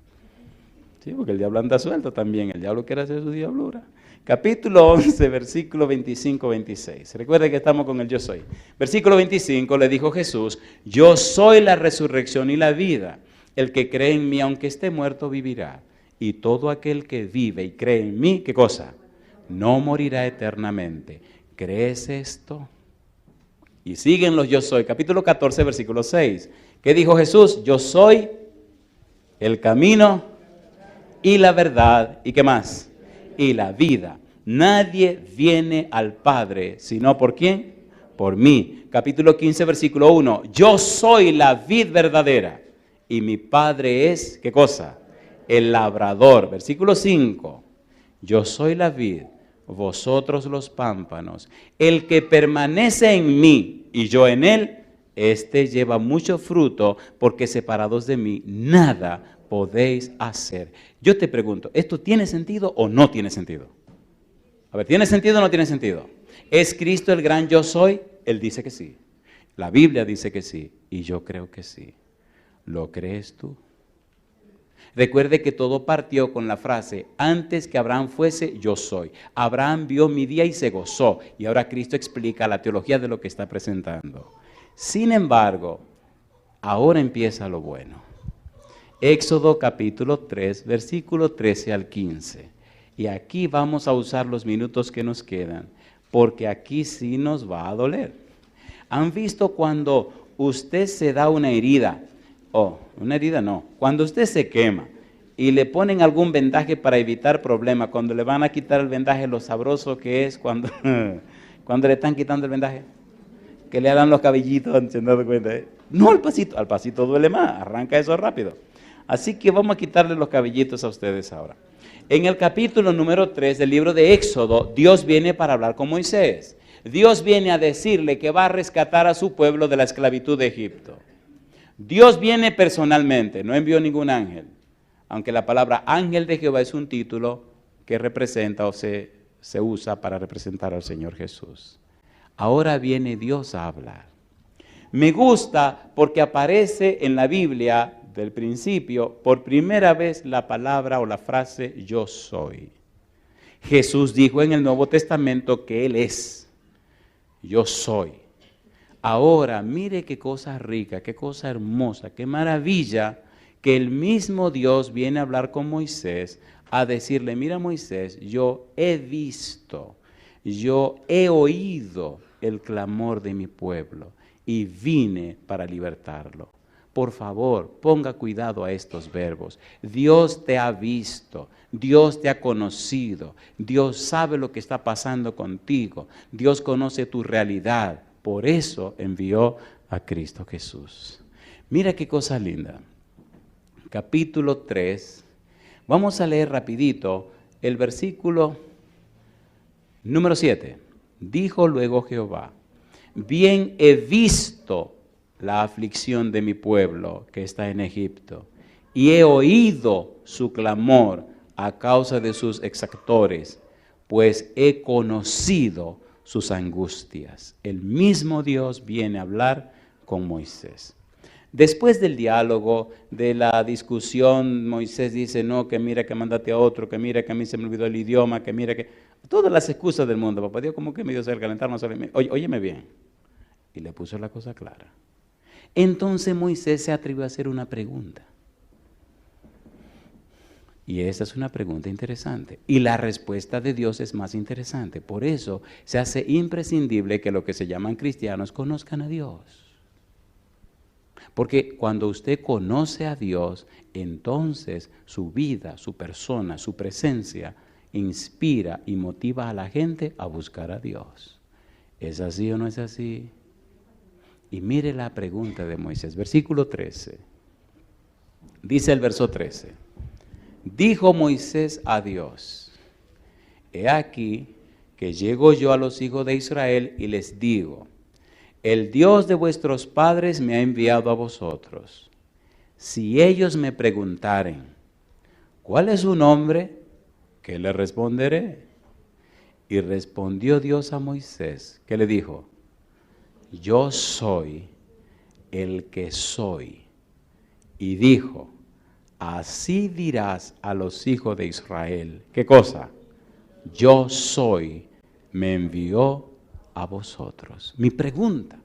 Sí, porque el diablo anda suelto también. El diablo quiere hacer su diablura. Capítulo 11, versículo 25-26. Recuerden que estamos con el yo soy. Versículo 25 le dijo Jesús, yo soy la resurrección y la vida. El que cree en mí, aunque esté muerto, vivirá. Y todo aquel que vive y cree en mí, ¿qué cosa? No morirá eternamente. ¿Crees esto? Y siguen los yo soy. Capítulo 14, versículo 6. ¿Qué dijo Jesús? Yo soy el camino y la verdad. ¿Y qué más? Y la vida. Nadie viene al Padre, sino ¿por quién? Por mí. Capítulo 15, versículo 1. Yo soy la vid verdadera y mi Padre es, ¿qué cosa? El labrador. Versículo 5. Yo soy la vid, vosotros los pámpanos. El que permanece en mí y yo en él, este lleva mucho fruto, porque separados de mí nada podéis hacer. Yo te pregunto, ¿esto tiene sentido o no tiene sentido? A ver, ¿tiene sentido o no tiene sentido? ¿Es Cristo el gran yo soy? Él dice que sí. La Biblia dice que sí. Y yo creo que sí. ¿Lo crees tú? Recuerde que todo partió con la frase, antes que Abraham fuese, yo soy. Abraham vio mi día y se gozó. Y ahora Cristo explica la teología de lo que está presentando. Sin embargo, ahora empieza lo bueno. Éxodo capítulo 3, versículo 13 al 15. Y aquí vamos a usar los minutos que nos quedan, porque aquí sí nos va a doler. ¿Han visto cuando usted se da una herida? Una herida no. Cuando usted se quema y le ponen algún vendaje para evitar problemas, cuando le van a quitar el vendaje, lo sabroso que es cuando le están quitando el vendaje, que le hagan los cabellitos, ¿se han dado cuenta? No al pasito duele más, arranca eso rápido. Así que vamos a quitarle los cabellitos a ustedes ahora. En el capítulo número 3 del libro de Éxodo, Dios viene para hablar con Moisés. Dios viene a decirle que va a rescatar a su pueblo de la esclavitud de Egipto. Dios viene personalmente, no envió ningún ángel. Aunque la palabra ángel de Jehová es un título que representa o se usa para representar al Señor Jesús. Ahora viene Dios a hablar. Me gusta porque aparece en la Biblia del principio por primera vez la palabra o la frase yo soy. Jesús dijo en el Nuevo Testamento que Él es. Yo soy. Ahora, mire qué cosa rica, qué cosa hermosa, qué maravilla que el mismo Dios viene a hablar con Moisés, a decirle, mira Moisés, yo he visto, yo he oído el clamor de mi pueblo y vine para libertarlo. Por favor, ponga cuidado a estos verbos. Dios te ha visto, Dios te ha conocido, Dios sabe lo que está pasando contigo, Dios conoce tu realidad. Por eso envió a Cristo Jesús. Mira qué cosa linda. Capítulo 3. Vamos a leer rapidito el versículo número 7. Dijo luego Jehová: bien he visto la aflicción de mi pueblo que está en Egipto, y he oído su clamor a causa de sus exactores, pues he conocido sus angustias. El mismo Dios viene a hablar con Moisés. Después del diálogo, de la discusión, Moisés dice, no, que mira que mándate a otro, que mira que a mí se me olvidó el idioma, que mira que... Todas las excusas del mundo, papá Dios como que me dio el calentarnos. Óyeme bien. Y le puso la cosa clara. Entonces Moisés se atrevió a hacer una pregunta. Y esta es una pregunta interesante. Y la respuesta de Dios es más interesante. Por eso se hace imprescindible que los que se llaman cristianos conozcan a Dios. Porque cuando usted conoce a Dios, entonces su vida, su persona, su presencia inspira y motiva a la gente a buscar a Dios. ¿Es así o no es así? Y mire la pregunta de Moisés, versículo 13. Dice el verso 13. Dijo Moisés a Dios: he aquí que llego yo a los hijos de Israel y les digo: el Dios de vuestros padres me ha enviado a vosotros. Si ellos me preguntaren, ¿cuál es su nombre? ¿Qué le responderé? Y respondió Dios a Moisés, ¿qué le dijo? Yo soy el que soy. Y dijo, así dirás a los hijos de Israel. ¿Qué cosa? Yo soy, me envió a vosotros. Mi pregunta,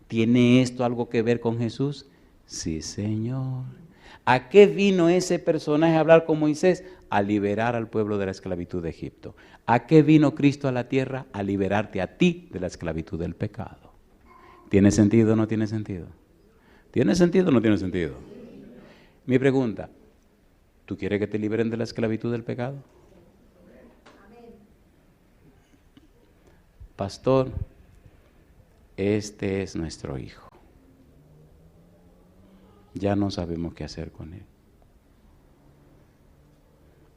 ¿tiene esto algo que ver con Jesús? Sí, Señor. ¿A qué vino ese personaje a hablar con Moisés? A liberar al pueblo de la esclavitud de Egipto. ¿A qué vino Cristo a la tierra? A liberarte a ti de la esclavitud del pecado. ¿Tiene sentido o no tiene sentido? ¿Tiene sentido o no tiene sentido? Mi pregunta, ¿tú quieres que te liberen de la esclavitud del pecado? Pastor, este es nuestro hijo. Ya no sabemos qué hacer con él.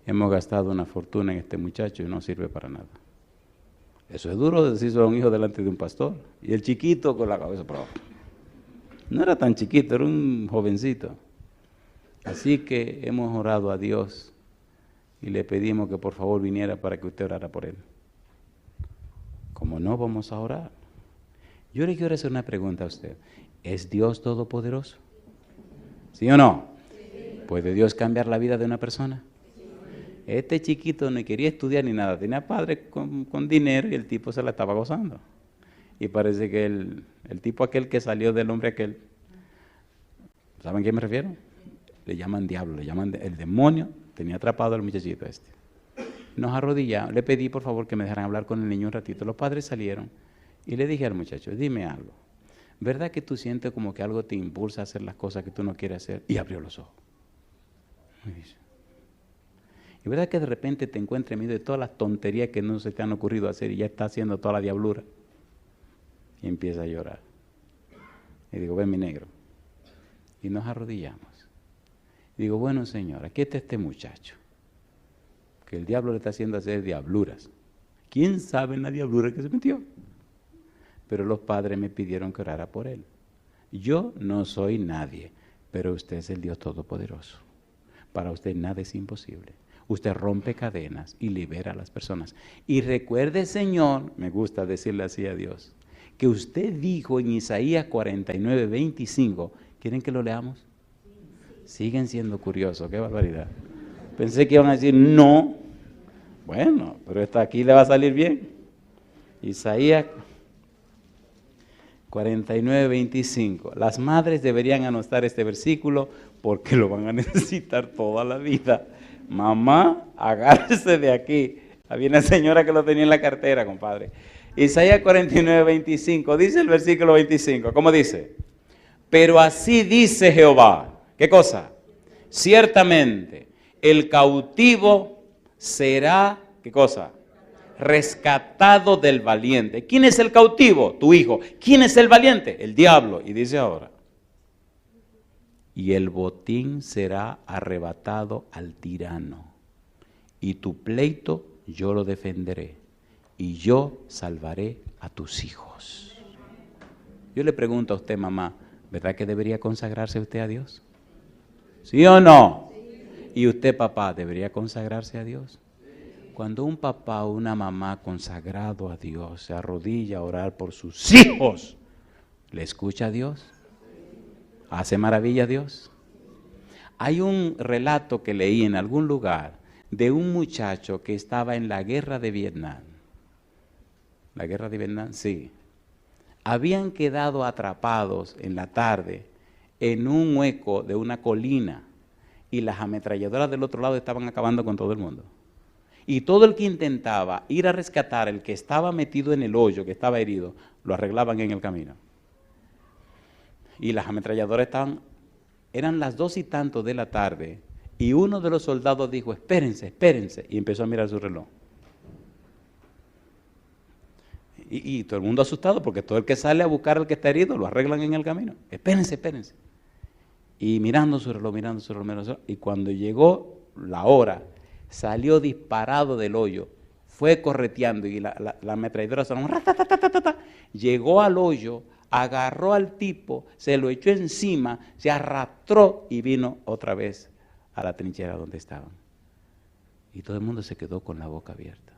Hemos gastado una fortuna en este muchacho y no sirve para nada. Eso es duro decirlo a un hijo delante de un pastor. Y el chiquito con la cabeza para abajo. No era tan chiquito, era un jovencito. Así que hemos orado a Dios y le pedimos que por favor viniera para que usted orara por él. Como no, vamos a orar. Yo le quiero hacer una pregunta a usted. ¿Es Dios todopoderoso? ¿Sí o no? Sí. ¿Puede Dios cambiar la vida de una persona? Sí. Este chiquito no quería estudiar ni nada. Tenía padre con dinero y el tipo se la estaba gozando. Y parece que el tipo aquel que salió del hombre aquel, ¿saben a qué me refiero? Le llaman diablo, le llaman el demonio. Tenía atrapado al muchachito este. Nos arrodillamos, le pedí por favor que me dejaran hablar con el niño un ratito. Los padres salieron y le dije al muchacho, dime algo. ¿Verdad que tú sientes como que algo te impulsa a hacer las cosas que tú no quieres hacer? Y abrió los ojos. ¿Y verdad que de repente te encuentras en medio de todas las tonterías que no se te han ocurrido hacer y ya está haciendo toda la diablura? Y empieza a llorar. Y digo, ven mi negro. Y nos arrodillamos. Y digo, bueno Señor, aquí está este muchacho, que el diablo le está haciendo hacer diabluras. ¿Quién sabe en la diablura que se metió? Pero los padres me pidieron que orara por él. Yo no soy nadie, pero usted es el Dios Todopoderoso. Para usted nada es imposible. Usted rompe cadenas y libera a las personas. Y recuerde, Señor, me gusta decirle así a Dios, que usted dijo en Isaías 49:25, ¿quieren que lo leamos? Siguen siendo curiosos, qué barbaridad. Pensé que iban a decir no. Bueno, pero esta aquí le va a salir bien. Isaías 49:25. Las madres deberían anotar este versículo porque lo van a necesitar toda la vida. Mamá, agárrese de aquí. Había una señora que lo tenía en la cartera, compadre. Isaías 49, 25, dice el versículo 25, ¿cómo dice? Pero así dice Jehová, ¿qué cosa? Ciertamente, el cautivo será, ¿qué cosa? Rescatado del valiente. ¿Quién es el cautivo? Tu hijo. ¿Quién es el valiente? El diablo. Y dice ahora, y el botín será arrebatado al tirano, y tu pleito yo lo defenderé, y yo salvaré a tus hijos. Yo le pregunto a usted, mamá, ¿verdad que debería consagrarse usted a Dios? ¿Sí o no? ¿Y usted, papá, debería consagrarse a Dios? Cuando un papá o una mamá consagrado a Dios se arrodilla a orar por sus hijos, ¿le escucha a Dios? ¿Hace maravilla a Dios? Hay un relato que leí en algún lugar de un muchacho que estaba en la guerra de Vietnam. ¿La guerra de Vietnam? Sí. Habían quedado atrapados en la tarde en un hueco de una colina y las ametralladoras del otro lado estaban acabando con todo el mundo. Y todo el que intentaba ir a rescatar el que estaba metido en el hoyo, que estaba herido, lo arreglaban en el camino. Y las ametralladoras eran las 2 y tanto de la tarde, y uno de los soldados dijo, espérense, y empezó a mirar su reloj. Y todo el mundo asustado, porque todo el que sale a buscar al que está herido, lo arreglan en el camino. Espérense. Y mirando su reloj, y cuando llegó la hora, salió disparado del hoyo, fue correteando, y la ametralladora sonó, llegó al hoyo, agarró al tipo, se lo echó encima, se arrastró y vino otra vez a la trinchera donde estaban. Y todo el mundo se quedó con la boca abierta.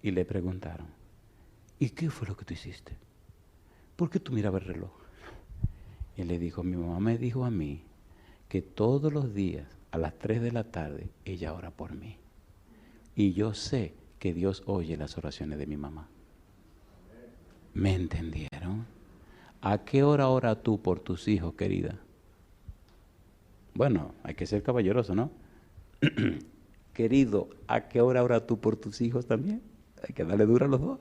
Y le preguntaron, ¿y qué fue lo que tú hiciste? ¿Por qué tú mirabas el reloj? Y él le dijo, mi mamá me dijo a mí que todos los días a las 3 de la tarde ella ora por mí. Y yo sé que Dios oye las oraciones de mi mamá. ¿Me entendieron? ¿A qué hora ora tú por tus hijos, querida? Bueno, hay que ser caballeroso, ¿no? Querido, ¿a qué hora ora tú por tus hijos también? Hay que darle duro a los dos.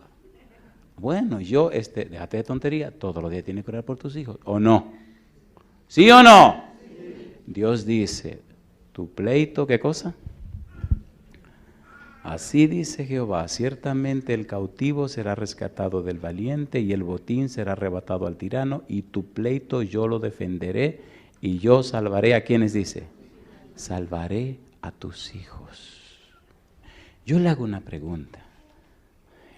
Bueno, déjate de tontería, todos los días tienes que orar por tus hijos, ¿o no? ¿Sí o no? Sí. Dios dice, tu pleito, ¿qué cosa? Así dice Jehová, ciertamente el cautivo será rescatado del valiente y el botín será arrebatado al tirano y tu pleito yo lo defenderé y yo salvaré a quienes dice, salvaré a tus hijos. Yo le hago una pregunta,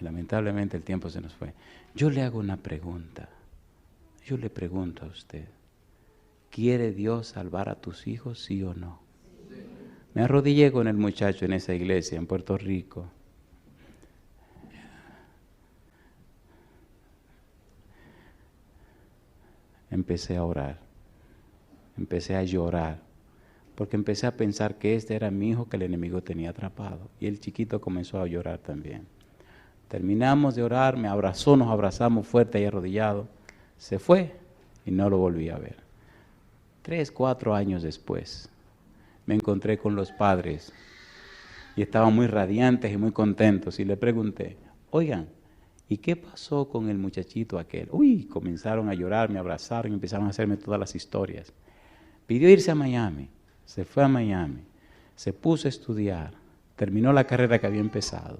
y lamentablemente el tiempo se nos fue. Yo le hago una pregunta, yo le pregunto a usted, ¿quiere Dios salvar a tus hijos, sí o no? Me arrodillé con el muchacho en esa iglesia en Puerto Rico. Empecé a orar, empecé a llorar, porque empecé a pensar que este era mi hijo que el enemigo tenía atrapado. Y el chiquito comenzó a llorar también. Terminamos de orar, me abrazó, nos abrazamos fuerte y arrodillado. Se fue y no lo volví a ver. 3, 4 años después, me encontré con los padres y estaban muy radiantes y muy contentos y le pregunté, oigan, ¿y qué pasó con el muchachito aquel? Uy, comenzaron a llorar, me abrazaron y empezaron a hacerme todas las historias. Pidió irse a Miami, se fue a Miami, se puso a estudiar, terminó la carrera que había empezado,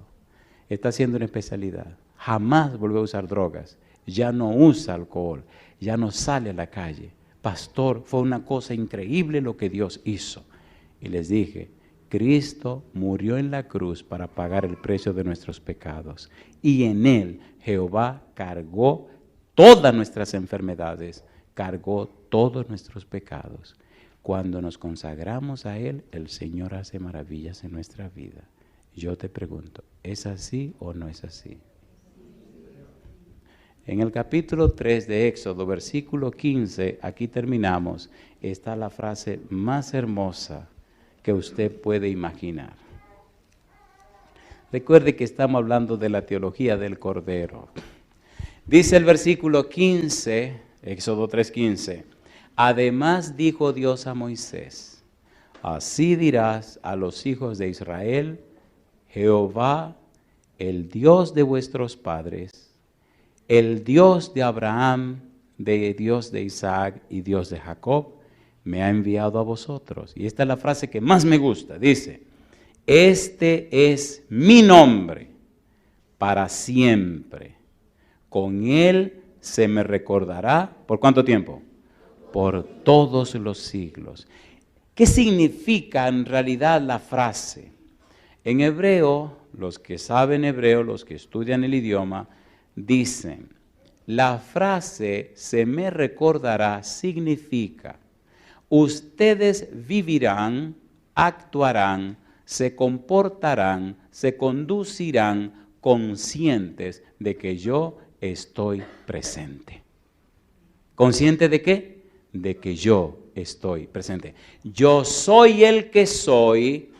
está haciendo una especialidad, jamás volvió a usar drogas, ya no usa alcohol, ya no sale a la calle. Pastor, fue una cosa increíble lo que Dios hizo. Y les dije, Cristo murió en la cruz para pagar el precio de nuestros pecados. Y en Él Jehová cargó todas nuestras enfermedades, cargó todos nuestros pecados. Cuando nos consagramos a Él, el Señor hace maravillas en nuestra vida. Yo te pregunto, ¿es así o no es así? En el capítulo 3 de Éxodo, versículo 15, aquí terminamos, está la frase más hermosa que usted puede imaginar. Recuerde que estamos hablando de la teología del Cordero. Dice el versículo 15, Éxodo 3:15, además dijo Dios a Moisés, así dirás a los hijos de Israel, Jehová, el Dios de vuestros padres, el Dios de Abraham, Dios de Isaac y Dios de Jacob, me ha enviado a vosotros. Y esta es la frase que más me gusta. Dice, este es mi nombre para siempre. Con él se me recordará. ¿Por cuánto tiempo? Por todos los siglos. ¿Qué significa en realidad la frase? En hebreo, los que saben hebreo, los que estudian el idioma, dicen, la frase se me recordará significa, ustedes vivirán, actuarán, se comportarán, se conducirán conscientes de que yo estoy presente. ¿Consciente de qué? De que yo estoy presente. Yo soy el que soy,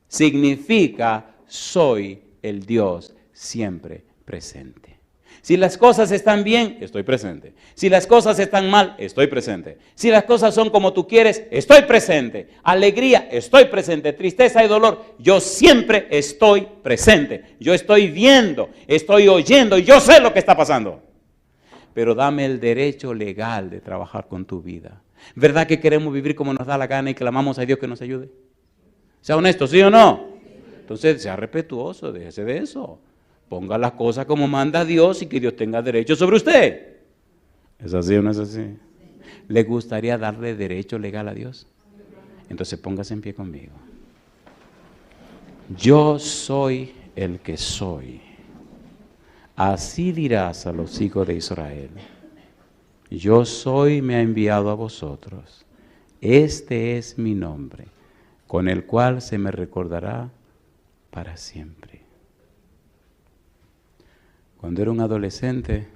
significa soy el Dios siempre presente. Si las cosas están bien, estoy presente. Si las cosas están mal, estoy presente. Si las cosas son como tú quieres, estoy presente. Alegría, estoy presente. Tristeza y dolor, yo siempre estoy presente. Yo estoy viendo, estoy oyendo y yo sé lo que está pasando. Pero dame el derecho legal de trabajar con tu vida. ¿Verdad que queremos vivir como nos da la gana y clamamos a Dios que nos ayude? Sea honesto, ¿sí o no? Entonces, sea respetuoso, déjese de eso. Ponga las cosas como manda Dios y que Dios tenga derecho sobre usted. ¿Es así o no es así? ¿Le gustaría darle derecho legal a Dios? Entonces póngase en pie conmigo. Yo soy el que soy. Así dirás a los hijos de Israel. Yo soy, me ha enviado a vosotros. Este es mi nombre, con el cual se me recordará para siempre. Cuando era un adolescente,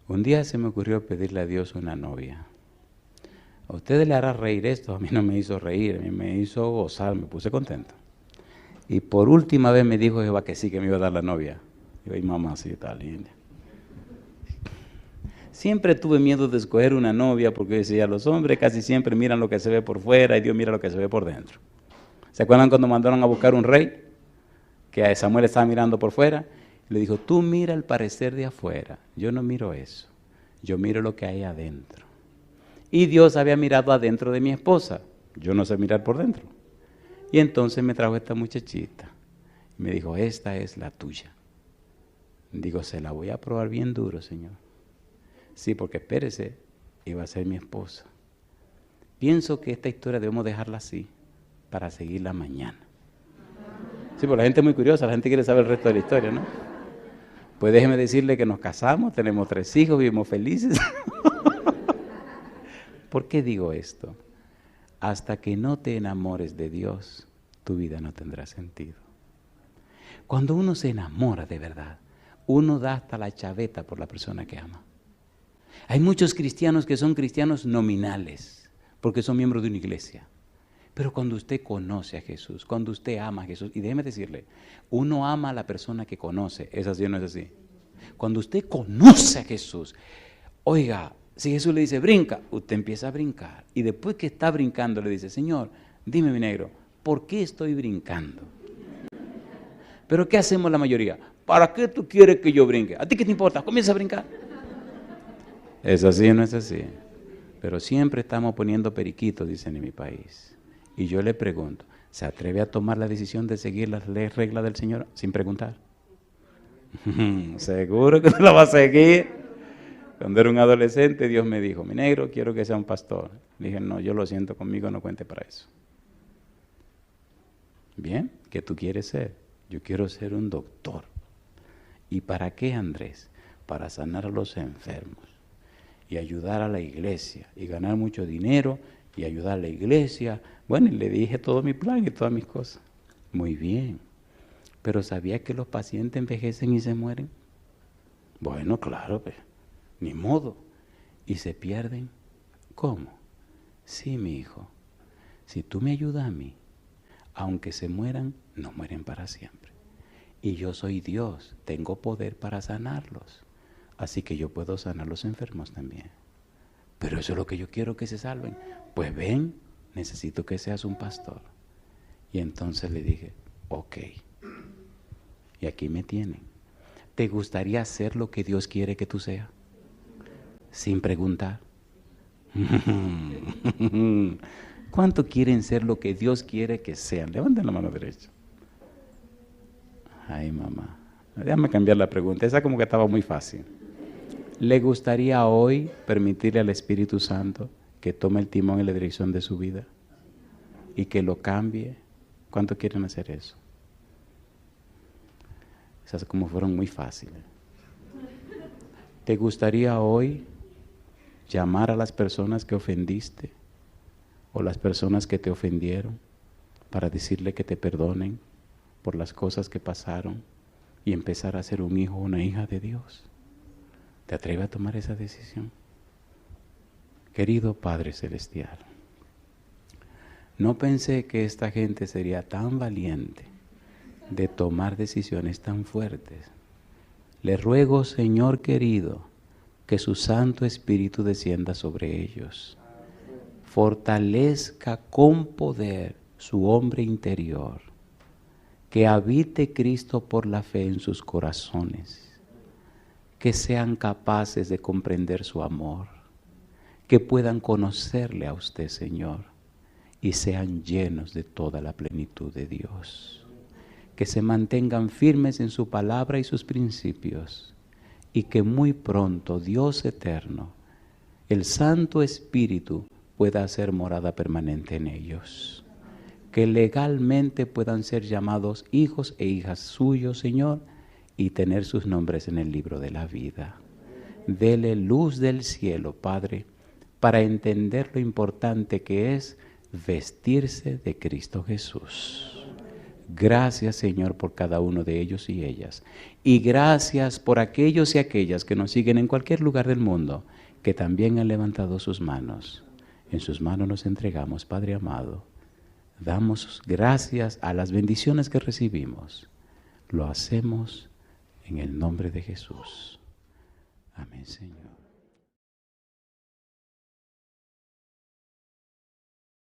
un día se me ocurrió pedirle a Dios una novia. A ustedes le hará reír esto, a mí no me hizo reír, a mí me hizo gozar, me puse contento. Y por última vez me dijo Jehová que sí, que me iba a dar la novia. Y yo, ay mamá, sí, está linda. Siempre tuve miedo de escoger una novia porque decía, los hombres casi siempre miran lo que se ve por fuera y Dios mira lo que se ve por dentro. ¿Se acuerdan cuando mandaron a buscar un rey? Que a Samuel estaba mirando por fuera. Le dijo, tú mira el parecer de afuera, yo no miro eso, yo miro lo que hay adentro. Y Dios había mirado adentro de mi esposa, yo no sé mirar por dentro. Y entonces me trajo esta muchachita, y me dijo, esta es la tuya. Digo, se la voy a probar bien duro, Señor. Sí, porque espérese, iba a ser mi esposa. Pienso que esta historia debemos dejarla así, para seguirla mañana. Sí, porque la gente es muy curiosa, la gente quiere saber el resto de la historia, ¿no? Pues déjeme decirle que nos casamos, tenemos 3 hijos, vivimos felices. ¿Por qué digo esto? Hasta que no te enamores de Dios, tu vida no tendrá sentido. Cuando uno se enamora de verdad, uno da hasta la chaveta por la persona que ama. Hay muchos cristianos que son cristianos nominales, porque son miembros de una iglesia. Pero cuando usted conoce a Jesús, cuando usted ama a Jesús, y déjeme decirle, uno ama a la persona que conoce, ¿es así o no es así? Cuando usted conoce a Jesús, oiga, si Jesús le dice brinca, usted empieza a brincar. Y después que está brincando le dice, Señor, dime mi negro, ¿por qué estoy brincando? ¿Pero qué hacemos la mayoría? ¿Para qué tú quieres que yo brinque? ¿A ti qué te importa? Comienza a brincar. ¿Es así o no es así? Pero siempre estamos poniendo periquitos, dicen en mi país. Y yo le pregunto, ¿se atreve a tomar la decisión de seguir las reglas del Señor sin preguntar? ¿Seguro que la va a seguir? Cuando era un adolescente, Dios me dijo, mi negro, quiero que sea un pastor. Le dije, no, yo lo siento, conmigo no cuente para eso. Bien, ¿qué tú quieres ser? Yo quiero ser un doctor. ¿Y para qué, Andrés? Para sanar a los enfermos y ayudar a la iglesia y ganar mucho dinero y ayudar a la iglesia. Bueno, y le dije todo mi plan y todas mis cosas. Muy bien. Pero ¿sabía que los pacientes envejecen y se mueren? Bueno, claro, pues, ni modo. ¿Y se pierden? ¿Cómo? Sí, mi hijo. Si tú me ayudas a mí, aunque se mueran, no mueren para siempre. Y yo soy Dios, tengo poder para sanarlos. Así que yo puedo sanar a los enfermos también. Pero eso es lo que yo quiero, que se salven. Pues ven, necesito que seas un pastor. Y entonces le dije, ok, Y aquí me tienen. ¿Te gustaría hacer lo que Dios quiere que tú seas? Sin preguntar. ¿Cuánto quieren ser lo que Dios quiere que sean? Levanten la mano derecha. Ay, mamá. Déjame cambiar la pregunta. Esa como que estaba muy fácil. ¿Le gustaría hoy permitirle al Espíritu Santo que tome el timón y la dirección de su vida? Y que lo cambie. ¿Cuánto quieren hacer eso? Esas como fueron muy fáciles. ¿Te gustaría hoy llamar a las personas que ofendiste o las personas que te ofendieron para decirle que te perdonen por las cosas que pasaron y empezar a ser un hijo o una hija de Dios? ¿Te atreves a tomar esa decisión? Querido Padre Celestial, no pensé que esta gente sería tan valiente de tomar decisiones tan fuertes. Le ruego, Señor querido, que su Santo Espíritu descienda sobre ellos. Fortalezca con poder su hombre interior. Que habite Cristo por la fe en sus corazones. Que sean capaces de comprender su amor. Que puedan conocerle a usted, Señor, y sean llenos de toda la plenitud de Dios. Que se mantengan firmes en su palabra y sus principios, y que muy pronto Dios eterno, el Santo Espíritu, pueda hacer morada permanente en ellos. Que legalmente puedan ser llamados hijos e hijas suyos, Señor, y tener sus nombres en el libro de la vida. Dele luz del cielo, Padre, para entender lo importante que es vestirse de Cristo Jesús. Gracias, Señor, por cada uno de ellos y ellas. Y gracias por aquellos y aquellas que nos siguen en cualquier lugar del mundo, que también han levantado sus manos. En sus manos nos entregamos, Padre amado. Damos gracias a las bendiciones que recibimos. Lo hacemos en el nombre de Jesús. Amén, Señor.